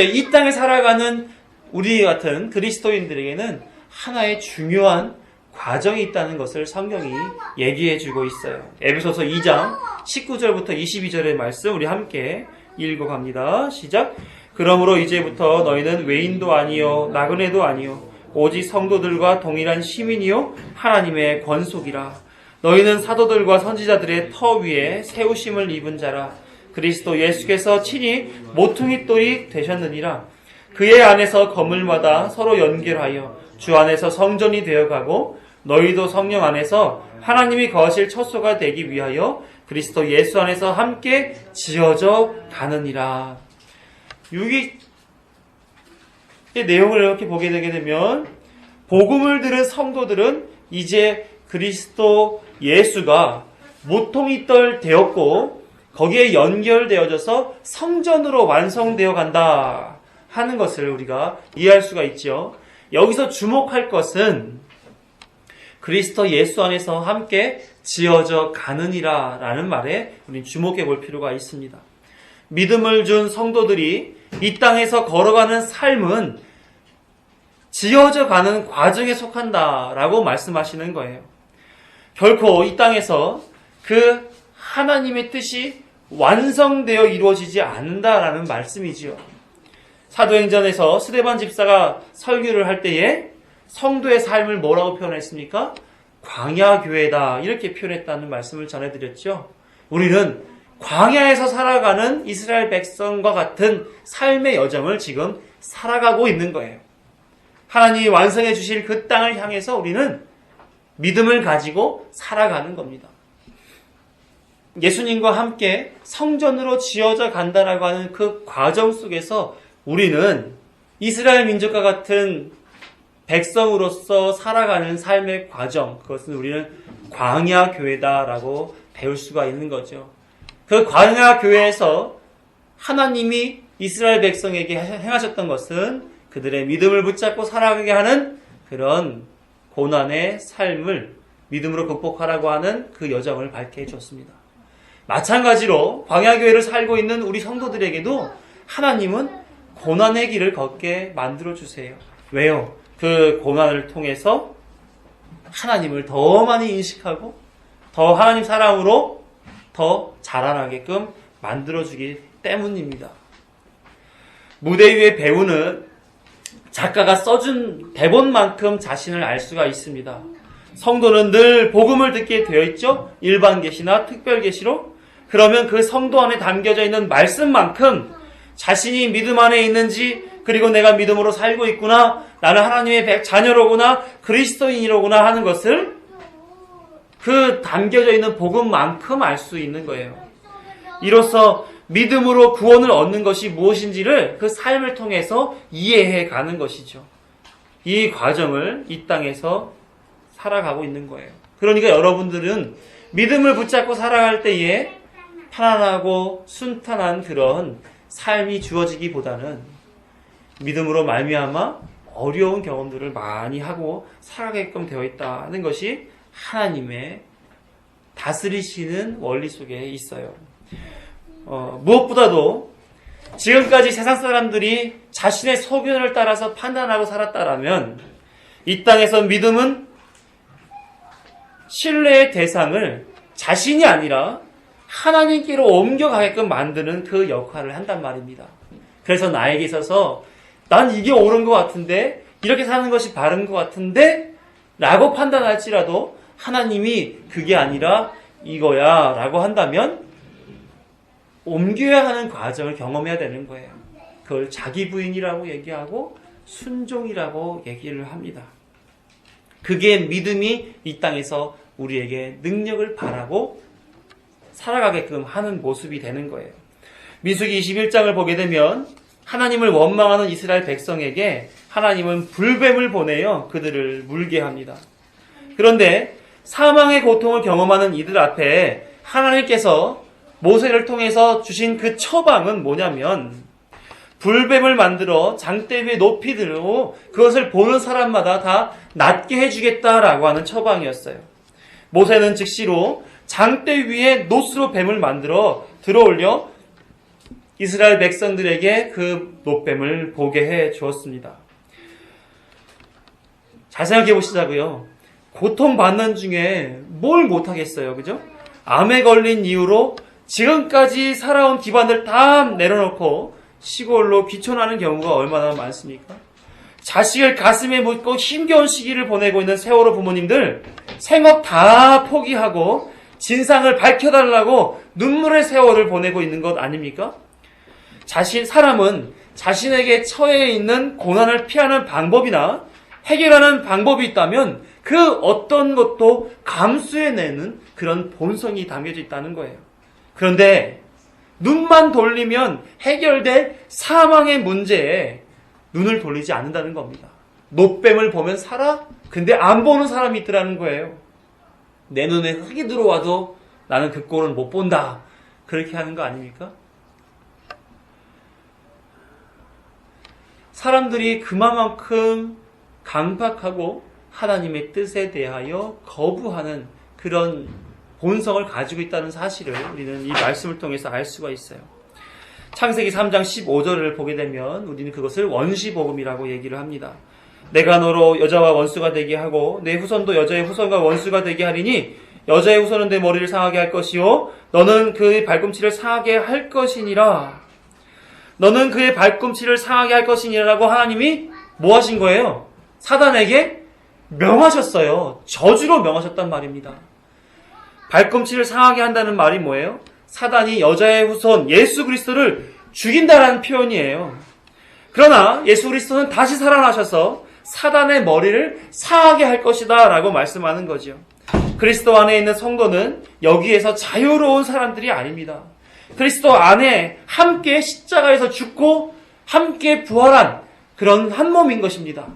이 땅에 살아가는 우리 같은 그리스도인들에게는 하나의 중요한 과정이 있다는 것을 성경이 얘기해 주고 있어요. 에베소서 2장 19절부터 22절의 말씀 우리 함께 읽어갑니다. 시작. 그러므로 이제부터 너희는 외인도 아니요 나그네도 아니요 오직 성도들과 동일한 시민이요 하나님의 권속이라. 너희는 사도들과 선지자들의 터 위에 세우심을 입은 자라. 그리스도 예수께서 친히 모퉁이 돌이 되셨느니라. 그의 안에서 건물마다 서로 연결하여 주 안에서 성전이 되어가고 너희도 성령 안에서 하나님이 거하실 처소가 되기 위하여 그리스도 예수 안에서 함께 지어져 가느니라. 여기 내용을 이렇게 보게 되게 되면 복음을 들은 성도들은 이제 그리스도 예수가 모퉁이돌 되었고 거기에 연결되어져서 성전으로 완성되어 간다 하는 것을 우리가 이해할 수가 있죠. 여기서 주목할 것은 그리스도 예수 안에서 함께 지어져 가느니라 라는 말에 우리는 주목해 볼 필요가 있습니다. 믿음을 준 성도들이 이 땅에서 걸어가는 삶은 지어져 가는 과정에 속한다 라고 말씀하시는 거예요. 결코 이 땅에서 그 하나님의 뜻이 완성되어 이루어지지 않는다라는 말씀이지요. 사도행전에서 스데반 집사가 설교를 할 때에 성도의 삶을 뭐라고 표현했습니까? 광야교회다 이렇게 표현했다는 말씀을 전해드렸죠. 우리는 광야에서 살아가는 이스라엘 백성과 같은 삶의 여정을 지금 살아가고 있는 거예요. 하나님이 완성해 주실 그 땅을 향해서 우리는 믿음을 가지고 살아가는 겁니다. 예수님과 함께 성전으로 지어져 간다라고 하는 그 과정 속에서 우리는 이스라엘 민족과 같은 백성으로서 살아가는 삶의 과정, 그것은 우리는 광야교회다라고 배울 수가 있는 거죠. 그 광야교회에서 하나님이 이스라엘 백성에게 행하셨던 것은 그들의 믿음을 붙잡고 살아가게 하는 그런 고난의 삶을 믿음으로 극복하라고 하는 그 여정을 밝게 해줬습니다. 마찬가지로 광야교회를 살고 있는 우리 성도들에게도 하나님은 고난의 길을 걷게 만들어주세요. 왜요? 그 고난을 통해서 하나님을 더 많이 인식하고 더 하나님 사람으로 더 자라나게끔 만들어주기 때문입니다. 무대 위의 배우는 작가가 써준 대본만큼 자신을 알 수가 있습니다. 성도는 늘 복음을 듣게 되어 있죠. 일반 계시나 특별 계시로. 그러면 그 성도 안에 담겨져 있는 말씀만큼 자신이 믿음 안에 있는지, 그리고 내가 믿음으로 살고 있구나, 나는 하나님의 자녀로구나, 그리스도인이로구나 하는 것을 그 담겨져 있는 복음만큼 알 수 있는 거예요. 이로써 믿음으로 구원을 얻는 것이 무엇인지를 그 삶을 통해서 이해해 가는 것이죠. 이 과정을 이 땅에서 살아가고 있는 거예요. 그러니까 여러분들은 믿음을 붙잡고 살아갈 때에 편안하고 순탄한 그런 삶이 주어지기보다는 믿음으로 말미암아 어려운 경험들을 많이 하고 살아가게끔 되어 있다는 것이 하나님의 다스리시는 원리 속에 있어요. 무엇보다도 지금까지 세상 사람들이 자신의 소견을 따라서 판단하고 살았다라면 이 땅에서 믿음은 신뢰의 대상을 자신이 아니라 하나님께로 옮겨가게끔 만드는 그 역할을 한단 말입니다. 그래서 나에게 있어서 난 이게 옳은 것 같은데, 이렇게 사는 것이 바른 것 같은데 라고 판단할지라도 하나님이 그게 아니라 이거야 라고 한다면 옮겨야 하는 과정을 경험해야 되는 거예요. 그걸 자기 부인이라고 얘기하고 순종이라고 얘기를 합니다. 그게 믿음이 이 땅에서 우리에게 능력을 발하고 살아가게끔 하는 모습이 되는 거예요. 민수기 21장을 보게 되면 하나님을 원망하는 이스라엘 백성에게 하나님은 불뱀을 보내어 그들을 물게 합니다. 그런데 사망의 고통을 경험하는 이들 앞에 하나님께서 모세를 통해서 주신 그 처방은 뭐냐면 불뱀을 만들어 장대 위에 높이 들고 그것을 보는 사람마다 다 낫게 해주겠다라고 하는 처방이었어요. 모세는 즉시로 장대 위에 놋으로 뱀을 만들어 들어올려 이스라엘 백성들에게 그 놋뱀을 보게 해 주었습니다. 잘 생각해 보시자고요. 고통받는 중에 뭘 못하겠어요. 그죠? 암에 걸린 이후로 지금까지 살아온 기반들 다 내려놓고 시골로 귀촌하는 경우가 얼마나 많습니까? 자식을 가슴에 묻고 힘겨운 시기를 보내고 있는 세월호 부모님들 생업 다 포기하고 진상을 밝혀달라고 눈물의 세월을 보내고 있는 것 아닙니까? 사람은 자신에게 처해 있는 고난을 피하는 방법이나 해결하는 방법이 있다면 그 어떤 것도 감수해내는 그런 본성이 담겨져 있다는 거예요. 그런데 눈만 돌리면 해결될 사망의 문제에 눈을 돌리지 않는다는 겁니다. 노뱀을 보면 살아? 근데 안 보는 사람이 있더라는 거예요. 내 눈에 흙이 들어와도 나는 그 꼴은 못 본다. 그렇게 하는 거 아닙니까? 사람들이 그만큼 강박하고 하나님의 뜻에 대하여 거부하는 그런 본성을 가지고 있다는 사실을 우리는 이 말씀을 통해서 알 수가 있어요. 창세기 3장 15절을 보게 되면 우리는 그것을 원시복음이라고 얘기를 합니다. 내가 너로 여자와 원수가 되게 하고 내 후손도 여자의 후손과 원수가 되게 하리니 여자의 후손은 내 머리를 상하게 할 것이요 너는 그의 발꿈치를 상하게 할 것이니라. 너는 그의 발꿈치를 상하게 할 것이니라고 하나님이 뭐 하신 거예요? 사단에게 명하셨어요. 저주로 명하셨단 말입니다. 발꿈치를 상하게 한다는 말이 뭐예요? 사단이 여자의 후손 예수 그리스도를 죽인다라는 표현이에요. 그러나 예수 그리스도는 다시 살아나셔서 사단의 머리를 상하게 할 것이다 라고 말씀하는 거죠. 그리스도 안에 있는 성도는 여기에서 자유로운 사람들이 아닙니다. 그리스도 안에 함께 십자가에서 죽고 함께 부활한 그런 한 몸인 것입니다.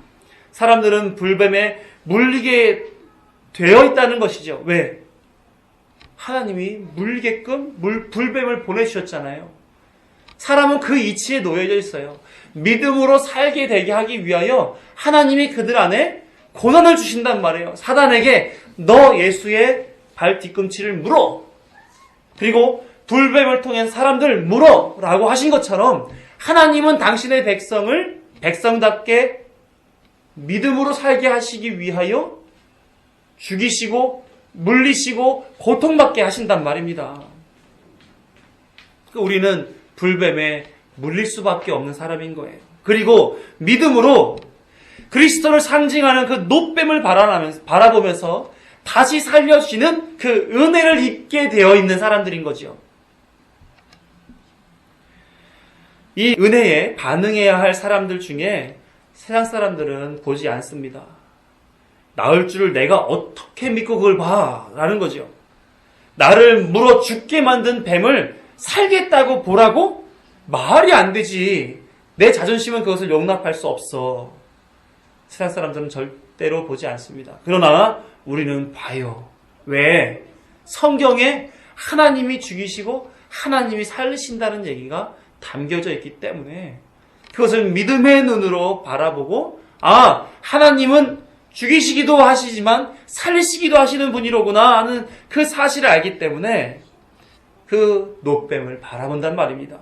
사람들은 불뱀에 물리게 되어 있다는 것이죠. 왜? 하나님이 물게끔 불뱀을 보내주셨잖아요. 사람은 그 이치에 놓여져 있어요. 믿음으로 살게 되게 하기 위하여 하나님이 그들 안에 고난을 주신단 말이에요. 사단에게 너 예수의 발 뒤꿈치를 물어. 그리고 불뱀을 통해 사람들 물어 라고 하신 것처럼 하나님은 당신의 백성을 백성답게 믿음으로 살게 하시기 위하여 죽이시고 물리시고 고통받게 하신단 말입니다. 우리는 불뱀에 물릴 수밖에 없는 사람인 거예요. 그리고 믿음으로 그리스도를 상징하는 그 노뱀을 바라보면서 다시 살려주시는 그 은혜를 입게 되어 있는 사람들인 거죠. 이 은혜에 반응해야 할 사람들 중에 세상 사람들은 보지 않습니다. 나을 줄을 내가 어떻게 믿고 그걸 봐? 라는 거죠. 나를 물어 죽게 만든 뱀을 살겠다고 보라고? 말이 안 되지. 내 자존심은 그것을 용납할 수 없어. 세상 사람들은 절대로 보지 않습니다. 그러나 우리는 봐요. 왜? 성경에 하나님이 죽이시고 하나님이 살리신다는 얘기가 담겨져 있기 때문에 그것을 믿음의 눈으로 바라보고 하나님은 죽이시기도 하시지만 살리시기도 하시는 분이로구나 하는 그 사실을 알기 때문에 그 노뱀을 바라본단 말입니다.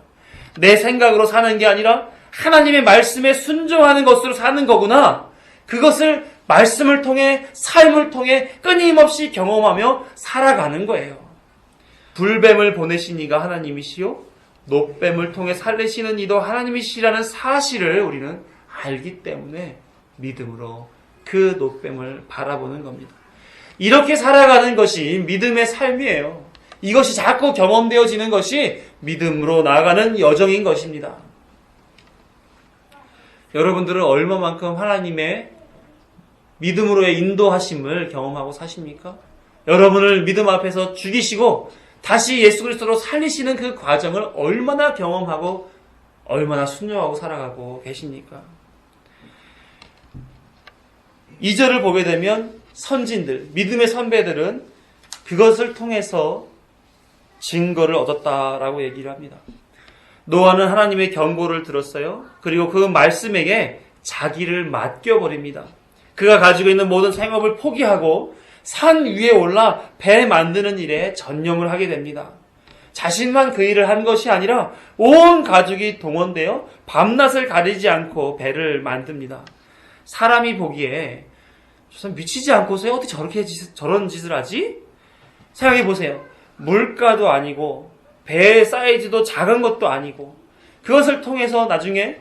내 생각으로 사는 게 아니라 하나님의 말씀에 순종하는 것으로 사는 거구나. 그것을 말씀을 통해 삶을 통해 끊임없이 경험하며 살아가는 거예요. 불뱀을 보내신 이가 하나님이시요 노뱀을 통해 살리시는 이도 하나님이시라는 사실을 우리는 알기 때문에 믿음으로 그 노뱀을 바라보는 겁니다. 이렇게 살아가는 것이 믿음의 삶이에요. 이것이 자꾸 경험되어지는 것이 믿음으로 나아가는 여정인 것입니다. 여러분들은 얼마만큼 하나님의 믿음으로의 인도하심을 경험하고 사십니까? 여러분을 믿음 앞에서 죽이시고 다시 예수 그리스도로 살리시는 그 과정을 얼마나 경험하고 얼마나 순종하고 살아가고 계십니까? 2절을 보게 되면 선진들, 믿음의 선배들은 그것을 통해서 증거를 얻었다라고 얘기를 합니다. 노아는 하나님의 경고를 들었어요. 그리고 그 말씀에게 자기를 맡겨버립니다. 그가 가지고 있는 모든 생업을 포기하고 산 위에 올라 배 만드는 일에 전념을 하게 됩니다. 자신만 그 일을 한 것이 아니라 온 가족이 동원되어 밤낮을 가리지 않고 배를 만듭니다. 사람이 보기에 저 사람 미치지 않고서 어떻게 저런 짓을 하지? 생각해 보세요. 물가도 아니고 배 사이즈도 작은 것도 아니고 그것을 통해서 나중에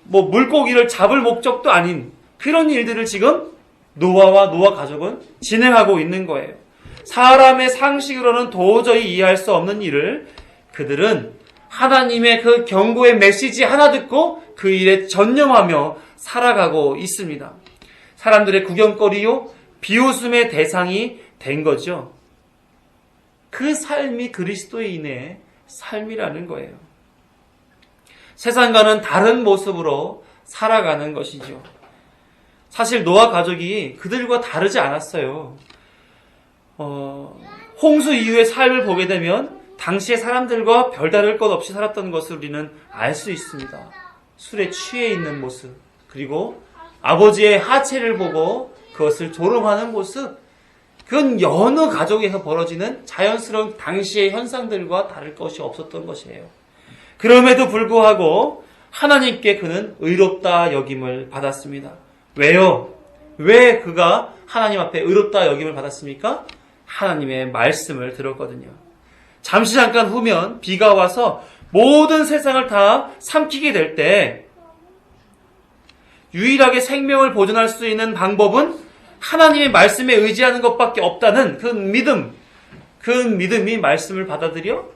물고기를 잡을 목적도 아닌 그런 일들을 지금 노아와 노아 가족은 진행하고 있는 거예요. 사람의 상식으로는 도저히 이해할 수 없는 일을 그들은 하나님의 그 경고의 메시지 하나 듣고 그 일에 전념하며 살아가고 있습니다. 사람들의 구경거리요, 비웃음의 대상이 된 거죠. 그 삶이 그리스도인의 삶이라는 거예요. 세상과는 다른 모습으로 살아가는 것이죠. 사실 노아 가족이 그들과 다르지 않았어요. 홍수 이후의 삶을 보게 되면 당시의 사람들과 별다를 것 없이 살았던 것을 우리는 알 수 있습니다. 술에 취해 있는 모습, 그리고 아버지의 하체를 보고 그것을 조롱하는 모습, 그건 여느 가족에서 벌어지는 자연스러운 당시의 현상들과 다를 것이 없었던 것이에요. 그럼에도 불구하고 하나님께 그는 의롭다 여김을 받았습니다. 왜요? 왜 그가 하나님 앞에 의롭다 여김을 받았습니까? 하나님의 말씀을 들었거든요. 잠시 잠깐 후면 비가 와서 모든 세상을 다 삼키게 될 때 유일하게 생명을 보존할 수 있는 방법은 하나님의 말씀에 의지하는 것밖에 없다는 그 믿음이 말씀을 받아들여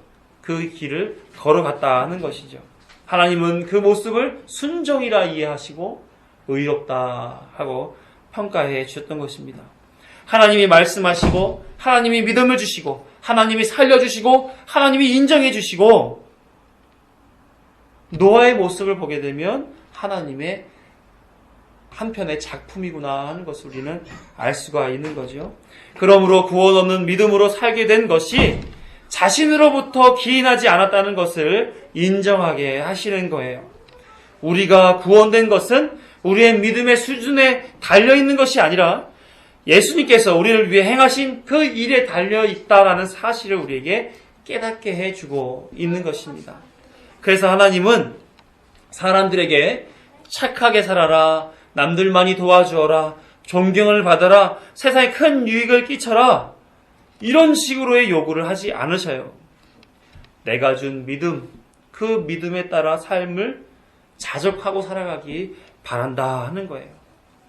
그 길을 걸어갔다 하는 것이죠. 하나님은 그 모습을 순종이라 이해하시고 의롭다 하고 평가해 주셨던 것입니다. 하나님이 말씀하시고 하나님이 믿음을 주시고 하나님이 살려주시고 하나님이 인정해 주시고 노아의 모습을 보게 되면 하나님의 한편의 작품이구나 하는 것을 우리는 알 수가 있는 거죠. 그러므로 구원 없는 믿음으로 살게 된 것이 자신으로부터 기인하지 않았다는 것을 인정하게 하시는 거예요. 우리가 구원된 것은 우리의 믿음의 수준에 달려있는 것이 아니라 예수님께서 우리를 위해 행하신 그 일에 달려있다라는 사실을 우리에게 깨닫게 해주고 있는 것입니다. 그래서 하나님은 사람들에게 착하게 살아라, 남들만이 도와주어라, 존경을 받아라, 세상에 큰 유익을 끼쳐라, 이런 식으로의 요구를 하지 않으셔요. 내가 준 믿음, 그 믿음에 따라 삶을 자족하고 살아가기 바란다 하는 거예요.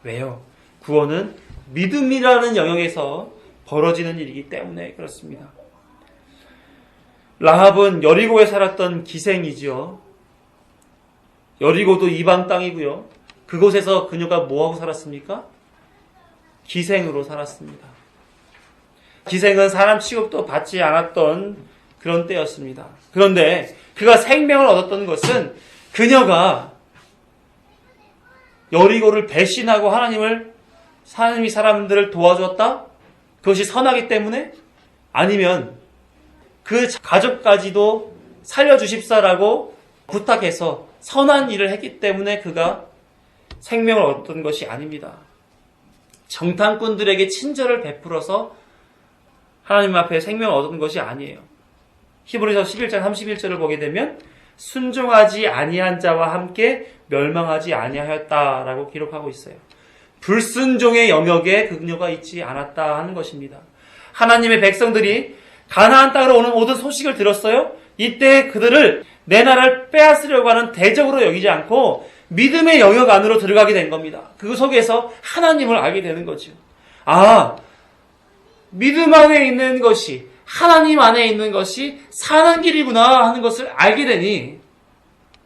왜요? 구원은 믿음이라는 영역에서 벌어지는 일이기 때문에 그렇습니다. 라합은 여리고에 살았던 기생이지요. 여리고도 이방 땅이고요. 그곳에서 그녀가 뭐하고 살았습니까? 기생으로 살았습니다. 기생은 사람 취급도 받지 않았던 그런 때였습니다. 그런데 그가 생명을 얻었던 것은 그녀가 여리고를 배신하고 하나님이 사람들을 도와주었다? 그것이 선하기 때문에? 아니면 그 가족까지도 살려주십사라고 부탁해서 선한 일을 했기 때문에 그가 생명을 얻었던 것이 아닙니다. 정탐꾼들에게 친절을 베풀어서 하나님 앞에 생명을 얻은 것이 아니에요. 히브리서 11장 31절을 보게 되면 순종하지 아니한 자와 함께 멸망하지 아니하였다라고 기록하고 있어요. 불순종의 영역에 그녀가 있지 않았다 하는 것입니다. 하나님의 백성들이 가나안 땅으로 오는 모든 소식을 들었어요. 이때 그들을 내 나라를 빼앗으려고 하는 대적으로 여기지 않고 믿음의 영역 안으로 들어가게 된 겁니다. 그 속에서 하나님을 알게 되는 거죠. 아, 믿음 안에 있는 것이, 하나님 안에 있는 것이 사는 길이구나 하는 것을 알게 되니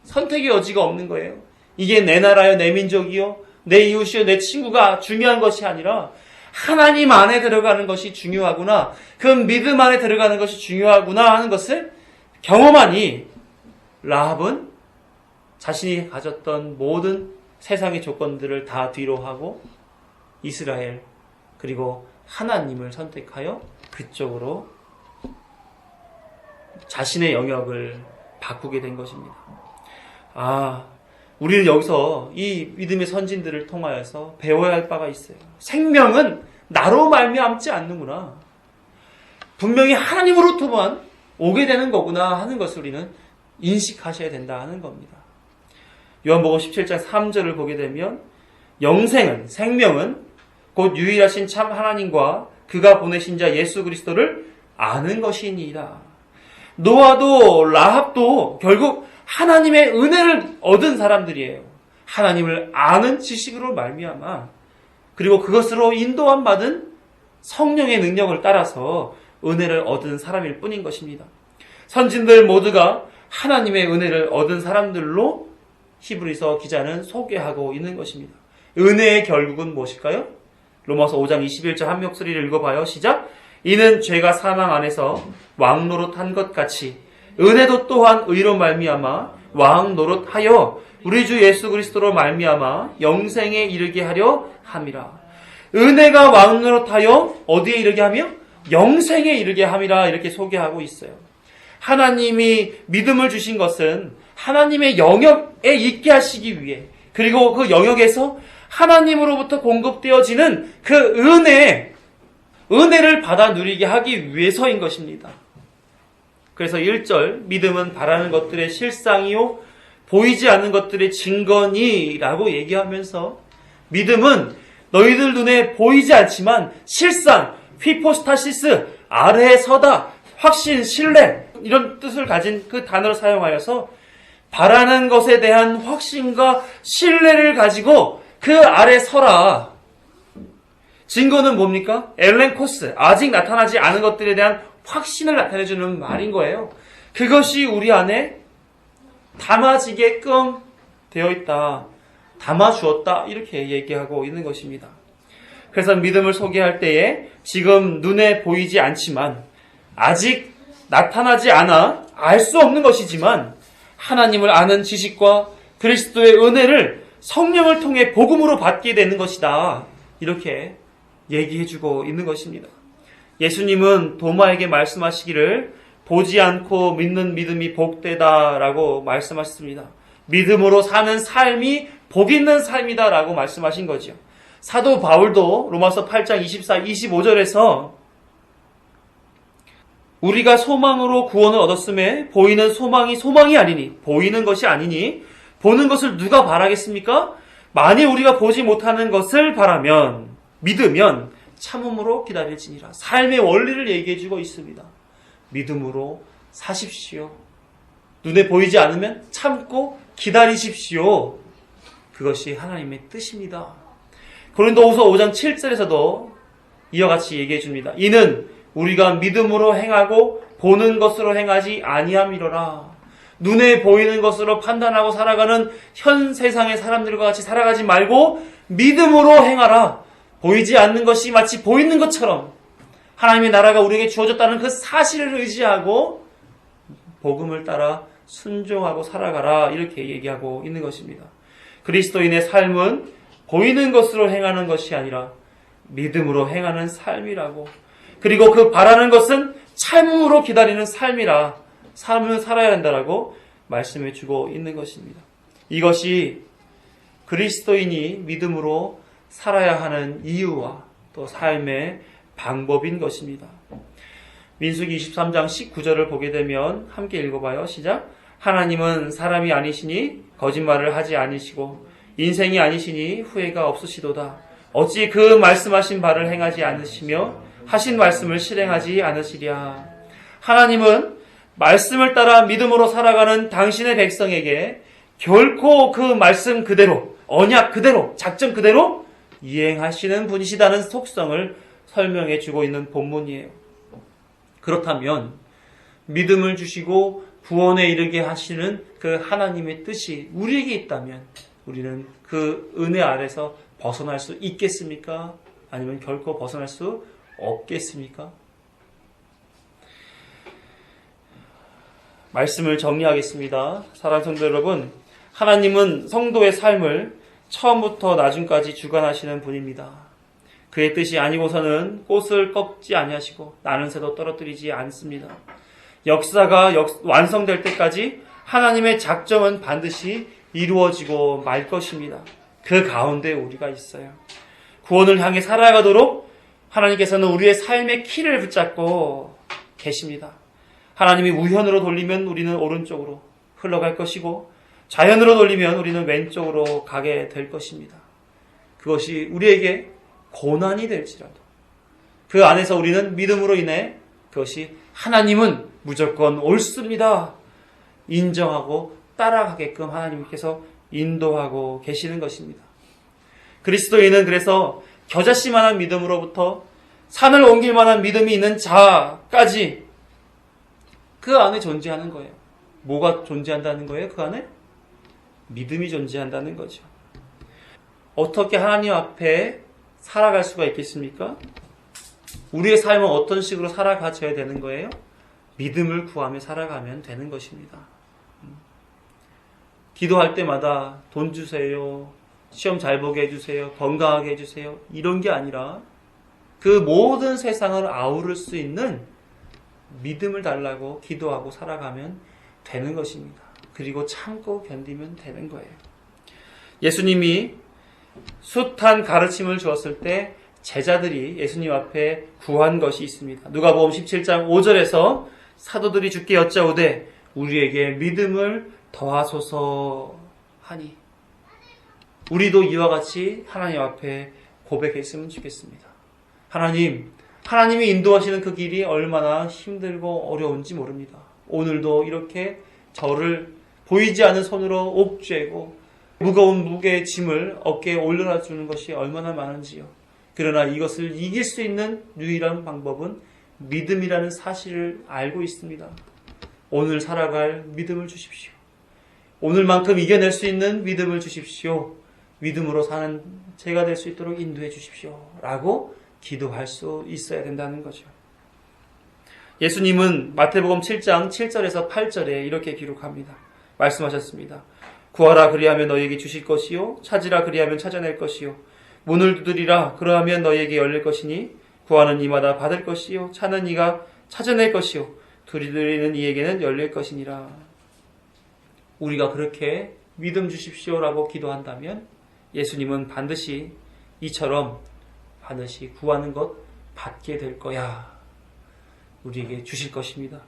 선택의 여지가 없는 거예요. 이게 내 나라요, 내 민족이요, 내 이웃이요, 내 친구가 중요한 것이 아니라 하나님 안에 들어가는 것이 중요하구나, 그 믿음 안에 들어가는 것이 중요하구나 하는 것을 경험하니 라합은 자신이 가졌던 모든 세상의 조건들을 다 뒤로 하고 이스라엘 그리고 하나님을 선택하여 그쪽으로 자신의 영역을 바꾸게 된 것입니다. 아, 우리는 여기서 이 믿음의 선진들을 통하여서 배워야 할 바가 있어요. 생명은 나로 말미암지 않는구나. 분명히 하나님으로부터만 오게 되는 거구나 하는 것을 우리는 인식하셔야 된다 하는 겁니다. 요한복음 17장 3절을 보게 되면 생명은 곧 유일하신 참 하나님과 그가 보내신 자 예수 그리스도를 아는 것이니이다. 노아도 라합도 결국 하나님의 은혜를 얻은 사람들이에요. 하나님을 아는 지식으로 말미암아 그리고 그것으로 인도함 받은 성령의 능력을 따라서 은혜를 얻은 사람일 뿐인 것입니다. 선진들 모두가 하나님의 은혜를 얻은 사람들로 히브리서 기자는 소개하고 있는 것입니다. 은혜의 결국은 무엇일까요? 로마서 5장 21절 한 목소리를 읽어봐요. 시작. 이는 죄가 사망 안에서 왕노릇한 것 같이 은혜도 또한 의로 말미암아 왕노릇하여 우리 주 예수 그리스도로 말미암아 영생에 이르게 하려 함이라. 은혜가 왕노릇하여 어디에 이르게 하며? 영생에 이르게 함이라 이렇게 소개하고 있어요. 하나님이 믿음을 주신 것은 하나님의 영역에 있게 하시기 위해 그리고 그 영역에서 하나님으로부터 공급되어지는 그 은혜를 받아 누리게 하기 위해서인 것입니다. 그래서 1절 믿음은 바라는 것들의 실상이요 보이지 않는 것들의 증거니라고 얘기하면서 믿음은 너희들 눈에 보이지 않지만 실상, 휘포스타시스, 아래에 서다, 확신, 신뢰 이런 뜻을 가진 그 단어를 사용하여서 바라는 것에 대한 확신과 신뢰를 가지고 그 아래 서라. 증거는 뭡니까? 엘렌코스, 아직 나타나지 않은 것들에 대한 확신을 나타내주는 말인 거예요. 그것이 우리 안에 담아지게끔 되어 있다. 담아주었다. 이렇게 얘기하고 있는 것입니다. 그래서 믿음을 소개할 때에 지금 눈에 보이지 않지만 아직 나타나지 않아 알 수 없는 것이지만 하나님을 아는 지식과 그리스도의 은혜를 성령을 통해 복음으로 받게 되는 것이다. 이렇게 얘기해주고 있는 것입니다. 예수님은 도마에게 말씀하시기를 보지 않고 믿는 믿음이 복되다라고 말씀하셨습니다. 믿음으로 사는 삶이 복 있는 삶이다라고 말씀하신 거죠. 사도 바울도 로마서 8장 24, 25절에서 우리가 소망으로 구원을 얻었음에 보이는 소망이 아니니 보이는 것이 아니니 보는 것을 누가 바라겠습니까? 만일 우리가 보지 못하는 것을 바라면 믿으면 참음으로 기다릴지니라. 삶의 원리를 얘기해주고 있습니다. 믿음으로 사십시오. 눈에 보이지 않으면 참고 기다리십시오. 그것이 하나님의 뜻입니다. 고린도후서 5장 7절에서도 이와 같이 얘기해 줍니다. 이는 우리가 믿음으로 행하고 보는 것으로 행하지 아니함이로라. 눈에 보이는 것으로 판단하고 살아가는 현 세상의 사람들과 같이 살아가지 말고 믿음으로 행하라. 보이지 않는 것이 마치 보이는 것처럼 하나님의 나라가 우리에게 주어졌다는 그 사실을 의지하고 복음을 따라 순종하고 살아가라. 이렇게 얘기하고 있는 것입니다. 그리스도인의 삶은 보이는 것으로 행하는 것이 아니라 믿음으로 행하는 삶이라고. 그리고 그 바라는 것은 참음으로 기다리는 삶이라. 삶을 살아야 한다라고 말씀해 주고 있는 것입니다. 이것이 그리스도인이 믿음으로 살아야 하는 이유와 또 삶의 방법인 것입니다. 민수기 23장 19절을 보게 되면 함께 읽어봐요. 시작. 하나님은 사람이 아니시니 거짓말을 하지 아니시고 인생이 아니시니 후회가 없으시도다. 어찌 그 말씀하신 바를 행하지 않으시며 하신 말씀을 실행하지 않으시랴. 하나님은 말씀을 따라 믿음으로 살아가는 당신의 백성에게 결코 그 말씀 그대로, 언약 그대로, 작전 그대로 이행하시는 분이시다는 속성을 설명해 주고 있는 본문이에요. 그렇다면 믿음을 주시고 구원에 이르게 하시는 그 하나님의 뜻이 우리에게 있다면 우리는 그 은혜 아래서 벗어날 수 있겠습니까? 아니면 결코 벗어날 수 없겠습니까? 말씀을 정리하겠습니다. 사랑하는 성도 여러분, 하나님은 성도의 삶을 처음부터 나중까지 주관하시는 분입니다. 그의 뜻이 아니고서는 꽃을 꺾지 아니하시고 나는 새도 떨어뜨리지 않습니다. 역사가 완성될 때까지 하나님의 작정은 반드시 이루어지고 말 것입니다. 그 가운데 우리가 있어요. 구원을 향해 살아가도록 하나님께서는 우리의 삶의 키를 붙잡고 계십니다. 하나님이 우현으로 돌리면 우리는 오른쪽으로 흘러갈 것이고 자연으로 돌리면 우리는 왼쪽으로 가게 될 것입니다. 그것이 우리에게 고난이 될지라도 그 안에서 우리는 믿음으로 인해 그것이 하나님은 무조건 옳습니다 인정하고 따라가게끔 하나님께서 인도하고 계시는 것입니다. 그리스도인은 그래서 겨자씨만한 믿음으로부터 산을 옮길 만한 믿음이 있는 자까지 그 안에 존재하는 거예요. 뭐가 존재한다는 거예요? 그 안에? 믿음이 존재한다는 거죠. 어떻게 하나님 앞에 살아갈 수가 있겠습니까? 우리의 삶은 어떤 식으로 살아가져야 되는 거예요? 믿음을 구하며 살아가면 되는 것입니다. 기도할 때마다 돈 주세요, 시험 잘 보게 해주세요, 건강하게 해주세요 이런 게 아니라 그 모든 세상을 아우를 수 있는 믿음을 달라고 기도하고 살아가면 되는 것입니다. 그리고 참고 견디면 되는 거예요. 예수님이 숱한 가르침을 주었을 때 제자들이 예수님 앞에 구한 것이 있습니다. 누가복음 17장 5절에서 사도들이 주께 여짜오되 우리에게 믿음을 더하소서 하니 우리도 이와 같이 하나님 앞에 고백했으면 좋겠습니다. 하나님이 인도하시는 그 길이 얼마나 힘들고 어려운지 모릅니다. 오늘도 이렇게 저를 보이지 않는 손으로 옥죄고 무거운 무게의 짐을 어깨에 올려놔 주는 것이 얼마나 많은지요. 그러나 이것을 이길 수 있는 유일한 방법은 믿음이라는 사실을 알고 있습니다. 오늘 살아갈 믿음을 주십시오. 오늘만큼 이겨낼 수 있는 믿음을 주십시오. 믿음으로 사는 제가 될 수 있도록 인도해 주십시오. 라고 기도할 수 있어야 된다는 거죠. 예수님은 마태복음 7장 7절에서 8절에 이렇게 기록합니다. 말씀하셨습니다. 구하라 그리하면 너희에게 주실 것이요 찾으라 그리하면 찾아낼 것이요 문을 두드리라 그러하면 너희에게 열릴 것이니 구하는 이마다 받을 것이요 찾는 이가 찾아낼 것이요 두드리는 이에게는 열릴 것이니라. 우리가 그렇게 믿음 주십시오라고 기도한다면 예수님은 반드시 이처럼 반드시 구하는 것 받게 될 거야. 우리에게 주실 것입니다.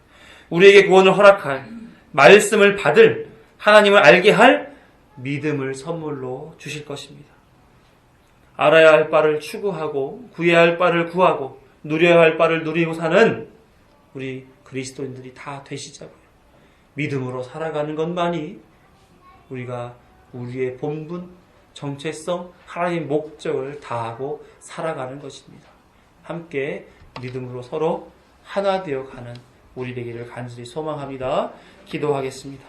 우리에게 구원을 허락할, 말씀을 받을, 하나님을 알게 할 믿음을 선물로 주실 것입니다. 알아야 할 바를 추구하고 구해야 할 바를 구하고 누려야 할 바를 누리고 사는 우리 그리스도인들이 다 되시자고요. 믿음으로 살아가는 것만이 우리가 우리의 본분, 정체성, 하나님의 목적을 다하고 살아가는 것입니다. 함께 믿음으로 서로 하나 되어 가는 우리 되기를 간절히 소망합니다. 기도하겠습니다.